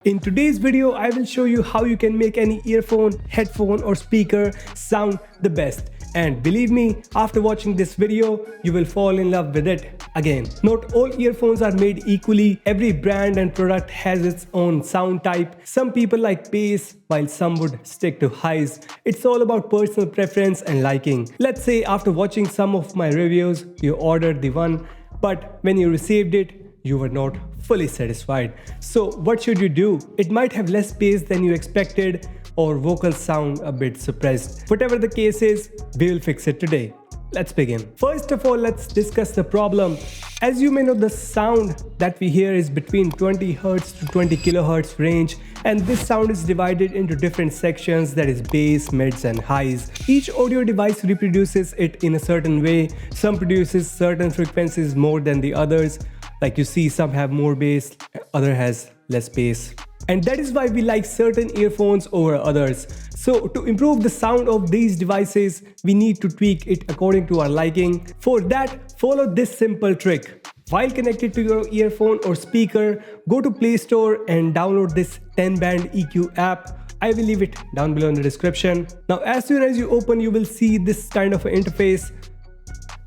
In today's video, I will show you how you can make any earphone, headphone or speaker sound the best. And believe me, after watching this video, you will fall in love with it again. Not all earphones are made equally. Every brand and product has its own sound type. Some people like bass, while some would stick to highs. It's all about personal preference and liking. Let's say after watching some of my reviews, you ordered the one, but when you received it, you were not fully satisfied. So what should you do? It might have less bass than you expected, or vocals sound a bit suppressed. Whatever the case is, we will fix it today. Let's begin. First of all, let's discuss the problem. As you may know, the sound that we hear is between 20 Hz to 20 kHz range, and this sound is divided into different sections, that is bass, mids and highs. Each audio device reproduces it in a certain way. Some produces certain frequencies more than the others. Like you see, some have more bass, other has less bass. And that is why we like certain earphones over others. So to improve the sound of these devices, we need to tweak it according to our liking. For that, follow this simple trick. While connected to your earphone or speaker, go to Play Store and download this 10-band EQ app. I will leave it down below in the description. Now as soon as you open, you will see this kind of an interface.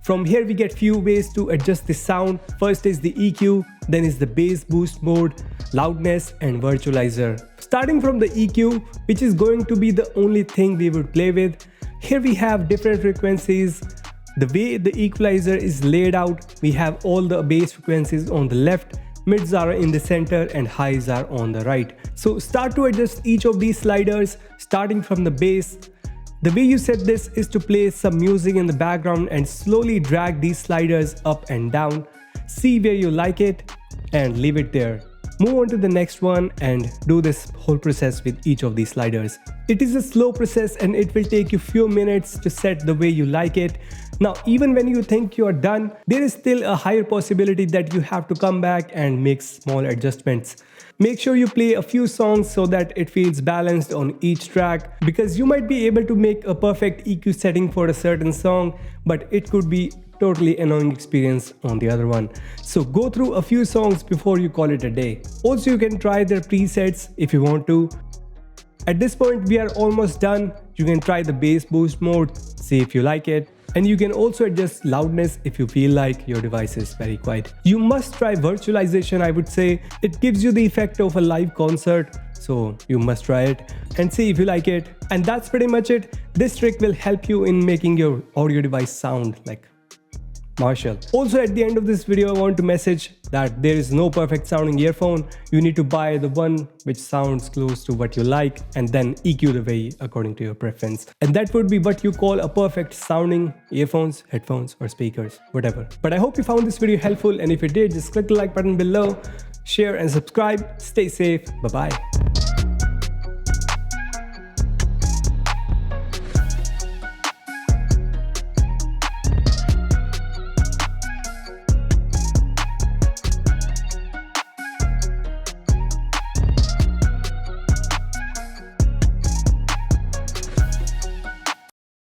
From here we get few ways to adjust the sound. First is the EQ, then is the bass boost mode, loudness and virtualizer. Starting from the EQ, which is going to be the only thing we would play with, here we have different frequencies. The way the equalizer is laid out, we have all the bass frequencies on the left, mids are in the center and highs are on the right. So start to adjust each of these sliders, starting from the bass. The way you set this is to play some music in the background and slowly drag these sliders up and down. See where you like it and leave it there. Move on to the next one and do this whole process with each of these sliders. It is a slow process and it will take you few minutes to set the way you like it. Now, even when you think you are done, there is still a higher possibility that you have to come back and make small adjustments. Make sure you play a few songs so that it feels balanced on each track, because you might be able to make a perfect EQ setting for a certain song, but it could be totally annoying experience on the other one. So go through a few songs before you call it a day. Also, you can try their presets if you want to. At this point, we are almost done. You can try the bass boost mode, see if you like it. And you can also adjust loudness if you feel like your device is very quiet. You must try virtualization, I would say. It gives you the effect of a live concert. So you must try it and see if you like it. And that's pretty much it. This trick will help you in making your audio device sound like Marshall. Also, at the end of this video, I want to message that there is no perfect sounding earphone. You need to buy the one which sounds close to what you like and then EQ the way according to your preference. And that would be what you call a perfect sounding earphones, headphones or speakers, whatever. But I hope you found this video helpful, and if you did, just click the like button below, share and subscribe. Stay safe. Bye-bye.